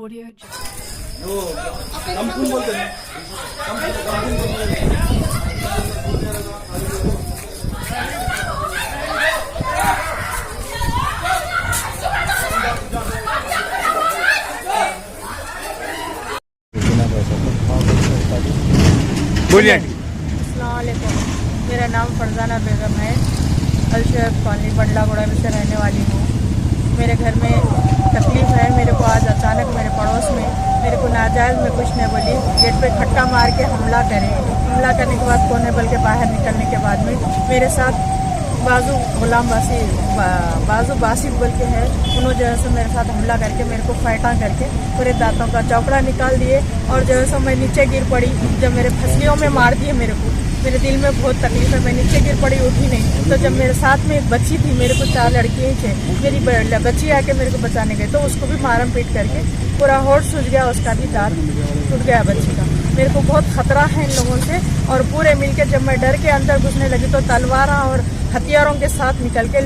Audio बोलिए। अस्सलामुअलैकुम, मेरा नाम फरजाना बेगम है। अलशेफ कॉलोनी बंडलागुड़ा में से रहने वाली हूँ। मेरे घर में तकलीफ़ है। मेरे को आज अचानक मेरे पड़ोस में मेरे को नाजायज़ में कुछ नहीं बोली, गेट पे खट्टा मार के हमला करे। हमला करने के बाद कोने बल के बाहर निकलने के बाद में मेरे साथ बाजू बासित बोल के है, उन्होंने जो है सो मेरे साथ हमला करके मेरे को फाइटा करके पूरे दांतों का चौकड़ा निकाल दिए और जो है सो मैं नीचे गिर पड़ी। जब मेरे फसलियों में मार दिए मेरे को, मेरे दिल में बहुत तकलीफ है। मैं नीचे गिर पड़ी, उठी नहीं। तो जब मेरे साथ में एक बच्ची थी, मेरे को 4 लड़कियाँ थे, मेरी बच्ची आके मेरे को बचाने गई तो उसको भी मारम पीट करके पूरा होठ सूज गया, उसका भी दांत टूट गया बच्ची का। मेरे को बहुत खतरा है इन लोगों से। और पूरे मिलके जब मैं डर के अंदर घुसने लगी तो तलवार और हथियारों के साथ निकल के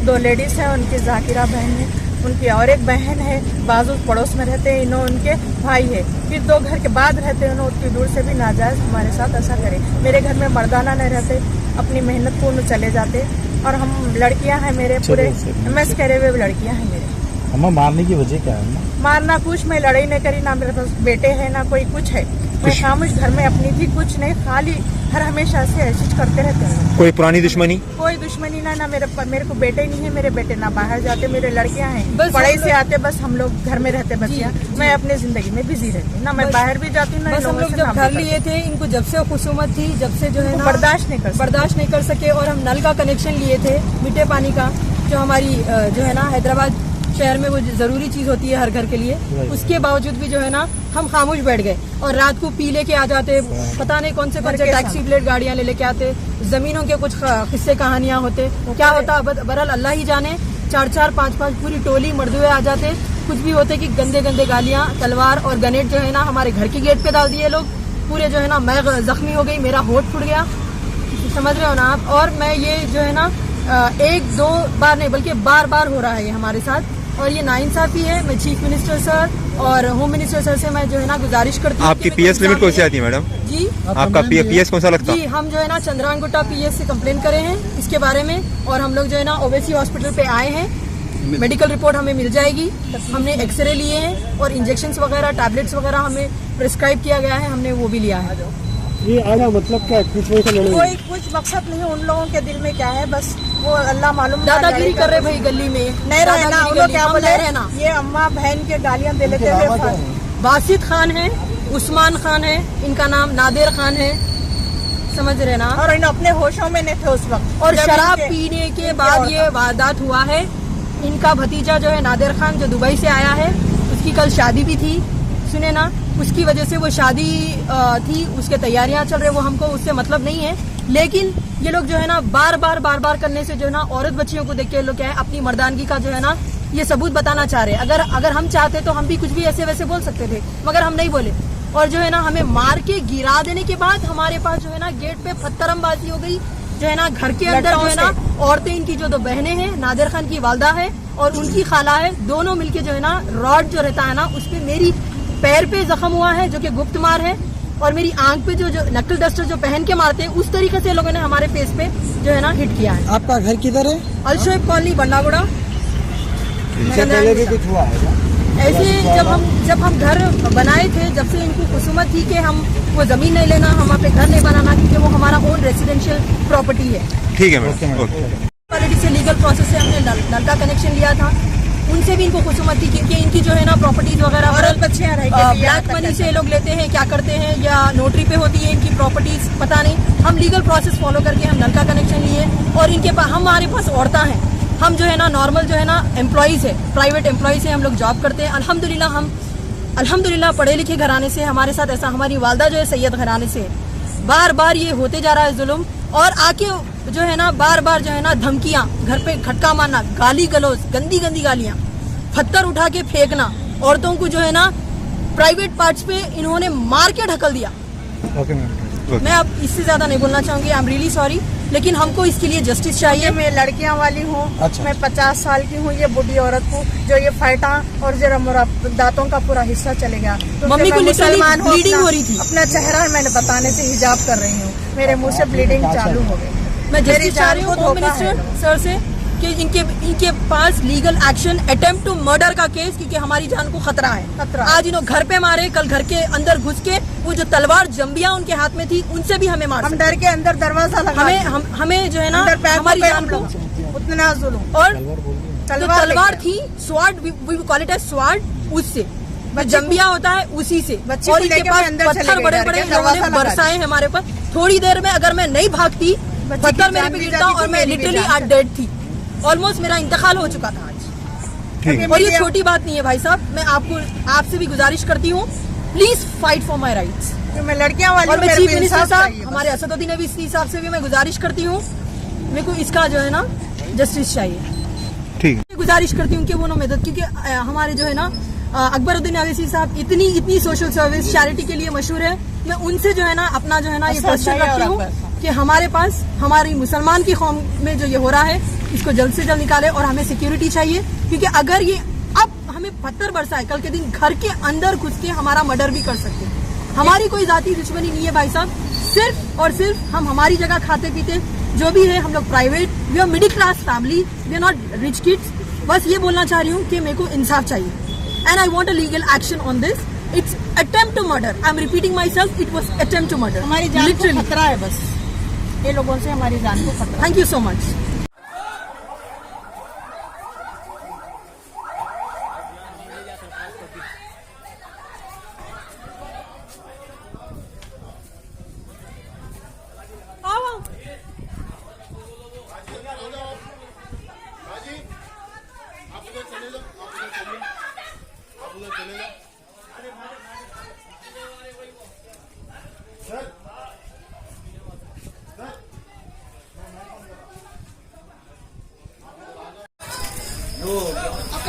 2 लेडीज हैं, उनकी जाकिरा बहन है, उनकी और एक बहन है, बाजू पड़ोस में रहते हैं, इन्हों उनके भाई है, फिर 2 घर के बाद रहते हैं, उन्होंने उतनी दूर से भी नाजायज़ हमारे साथ ऐसा करे। मेरे घर में मर्दाना नहीं रहते, अपनी मेहनत को चले जाते। और हम लड़कियां हैं, मेरे पूरे MS करे हुए लड़कियां हैं मेरे। अम्मा मारने की वजह क्या है? मारना कुछ, मैं लड़ाई नहीं करी, ना मेरे पास बेटे हैं ना कोई कुछ है। मैं खामोश घर में अपनी थी, कुछ नहीं, खाली हर हमेशा से ऐसी करते रहते हैं। कोई पुरानी दुश्मनी? कोई दुश्मनी ना मेरे को बेटे नहीं है, मेरे बेटे ना बाहर जाते, मेरे लड़कियां हैं पढ़ाई से आते, बस हम लोग घर में रहते बच्चियां। मैं अपनी जिंदगी में बिजी रहती, ना मैं बाहर भी जाती हूँ ना। हम लोग जब घर लिए थे, इनको जब से खुशूमत थी, जब से जो है ना बर्दाश्त नहीं कर सके और हम नल का कनेक्शन लिए थे, मीठे पानी का, जो हमारी जो है ना हैदराबाद शहर में वो जरूरी चीज होती है हर घर के लिए। उसके बावजूद भी जो है ना हम खामोश बैठ गए और रात को पी लेके आ जाते, पता नहीं कौन से टैक्सी प्लेट गाड़ियां लेके आते, जमीनों के कुछ किस्से कहानियां होते, क्या होता बहरहाल अल्लाह ही जाने। 4-4, 5-5 पूरी टोली मर्दुए आ जाते, कुछ भी होते कि गंदे गंदे गालियां, तलवार और गनेट जो है ना हमारे घर के गेट पे डाल दिए लोग। पूरे जो है ना मैं जख्मी हो गई, मेरा होठ फूट गया, समझ रहे हो ना आप। और मैं ये जो है ना 1-2 बार नहीं बल्कि बार हो रहा है ये हमारे साथ, और ये नाइंसाफी है। मैं चीफ मिनिस्टर सर और होम मिनिस्टर सर से मैं जो है ना गुजारिश करती हूँ। आपकी PS लिमिट कौन सी आती है मैडम? जी आपका PS कौन सा लगता है? जी हम जो है ना चंद्रांगुट्टा PS से कंप्लेन करे हैं इसके बारे में, और हम लोग जो है ना ओवेसी हॉस्पिटल पे आए हैं। मेडिकल रिपोर्ट हमें मिल जाएगी, हमने एक्सरे लिए हैं और इंजेक्शन वगैरह टैबलेट्स वगैरह हमें प्रिस्क्राइब किया गया है, हमने वो भी लिया है। ये आना मतलब क्या, कोई कुछ मकसद नहीं, उन लोगों के दिल में क्या है बस वो अल्लाह मालूम। दादागिरी कर रहे भाई गली में, नहीं रहना, उन लोग क्या बोले रहना, ये अम्मा बहन के गालियां दे लेते हुए। बासित खान है, उस्मान खान है, इनका नाम नादिर खान है, समझ रहे ना। और इन अपने होशों में नहीं थे उस वक्त, और शराब पीने के बाद ये वारदात हुआ है। इनका भतीजा जो है नादिर खान, जो दुबई से आया है, उसकी कल शादी भी थी, सुने ना, उसकी वजह से वो शादी थी, उसके तैयारियां चल रहे, वो हमको उससे मतलब नहीं है। लेकिन ये लोग जो है ना बार बार करने से जो है ना औरत बच्चियों को देख के लोग क्या है अपनी मर्दानगी का जो है ना ये सबूत बताना चाह रहे हैं। अगर हम चाहते तो हम भी कुछ भी ऐसे वैसे बोल सकते थे, मगर हम नहीं बोले। और जो है ना हमें मार के गिरा देने के बाद हमारे पास जो है ना गेट पे पत्थरमबाजी हो गई, जो है ना घर के अंदर जो है ना औरतें, इनकी जो 2 बहनें हैं, नादिर खान की वालदा है और उनकी खाला है, दोनों मिलके जो है ना रॉड जो रहता है ना उस पे मेरी पैर पे जख्म हुआ है, जो कि गुप्त मार है, और मेरी आंख पे जो नकल डस्टर जो पहन के मारते हैं उस तरीके से लोगों ने हमारे फेस पे जो है ना हिट किया है। आपका घर किधर है? अलशेफ कॉलोनी बंडलागुड़ा। पहले भी कुछ हुआ है? ऐसे जब हम घर बनाए थे, जब से इनको खुशूमत थी कि हम वो जमीन नहीं लेना, हम वहाँ पे घर नहीं बनाना, क्योंकि वो हमारा ओन रेसिडेंशियल प्रॉपर्टी है। ठीक है मैम। क्वालिटी से लीगल प्रोसेस से हमने नल का कनेक्शन लिया था, उनसे भी इनको खुशूमत थी, क्योंकि इनकी जो है ना प्रॉपर्टीज वगैरह ब्लैक मनी से लोग लेते हैं, क्या करते हैं, या नोटरी पे होती है इनकी प्रॉपर्टीज, पता नहीं। हम लीगल प्रोसेस फॉलो करके हम नल का कनेक्शन लिए, और इनके पास हमारे पास औरतें हैं, हम जो है ना नॉर्मल जो है ना एम्प्लॉइज है, प्राइवेट एम्प्लॉइज है, हम लोग जॉब करते हैं। अल्हम्दुलिल्लाह पढ़े लिखे घराने से हमारे साथ ऐसा, हमारी वालदा जो है सैयद घराने से, बार ये होते जा रहा है जुल्म। और आके जो है ना बार जो है ना धमकियां, घर पे खटका मारना, गाली गलौज, गंदी गालियां, पत्थर उठा के फेंकना, औरतों को जो है ना प्राइवेट पार्ट्स पे इन्होंने मार के ढकल दिया। मैं अब इससे ज्यादा नहीं बोलना चाहूंगी, आई एम रियली सॉरी। लेकिन हमको इसके लिए जस्टिस चाहिए। मैं लड़कियां वाली हूँ, अच्छा। मैं 50 साल की हूँ, ये बुढ़ी औरत हूँ जो ये फाइटा और जरा मेरा दांतों का पूरा हिस्सा चले गया। तो मम्मी मैं को मुसलमान हूँ, ब्लीडिंग हो रही थी। अपना चेहरा मैंने बताने से हिजाब कर रही हूँ, मेरे मुंह से ब्लीडिंग चालू हो गई। मैं मेरी जस्टिस चाह रही जान हूँ को होम धोखा है। मिनिस्टर सर से कि इनके पास legal action attempt to murder का केस, क्योंकि हमारी जान को खतरा है। खतरा। आज इन्होंने घर पे मारे, कल घर के अंदर घुस के वो जो तलवार जंबिया उनके हाथ में थी उनसे भी हमें मार हम सकते डर के अंदर दरवाजा लगा हैं। हमें जो है ना अंदर पैर हमारी पे जान हम को, लोग उतना जुल्म और जो तलवार थी स्वाड, वी कॉल इट एज स्वाड, उससे जंबिया होता है उसी से। बच्चे और को इनके लेके पास मैं अंदर चले पत्थर गई, बड़े डर बड़े के लोगों ने दरवाजा लगा बरसाए हैं हमारे पर। थोड़ी देर में अगर मैं नहीं भागती पत्थर मेरे पे गिरता और मैं लिटरली आज डेड थी। ऑलमोस्ट मेरा इंतकाल हो चुका था आज। ठीक है। और ये छोटी बात नहीं है भाई साहब, मैं आपसे भी गुजारिश करती हूँ, please fight for my rights. मैं लड़कियां वाली और हूँ, मैं मेरे चीफ को मिनिस्टर इंसाफ साहब, चाहिए बस। हमारे असदुद्दीन अवीसी साहब से भी मैं गुजारिश करती हूँ, मेरे को इसका जो है ना जस्टिस चाहिए। ठीक है। गुजारिश करती हूँ कि वो ना मदद, क्योंकि हमारे जो है ना अकबरुद्दीन अवीसी साहब इतनी सोशल सर्विस चैरिटी के लिए मशहूर है। मैं उनसे जो है ना अपना जो है ना ये क्वेश्चन रखती हूँ कि हमारे पास हमारी मुसलमान की कौम में जो ये हो रहा है इसको जल्द से जल्द निकाले, और हमें सिक्योरिटी चाहिए। क्योंकि अगर ये अब हमें पत्थर बरसाए, कल के दिन घर के अंदर घुस के हमारा मर्डर भी कर सकते हैं। हमारी कोई जाति दुश्मनी नहीं है भाई साहब, सिर्फ और सिर्फ हम हमारी जगह खाते पीते जो भी है, हम लोग private, we are middle class family, we are not rich kids. बस ये बोलना चाह रही हूँ कि मेरे को इंसाफ चाहिए, and I want a legal action on this. It's attempt to murder, I am repeating my self, it was attempt to murder. हमारी जान को खतरा है, बस ये लोगों से हमारी जान को खतरा। Thank you so much.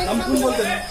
हम बोलते हैं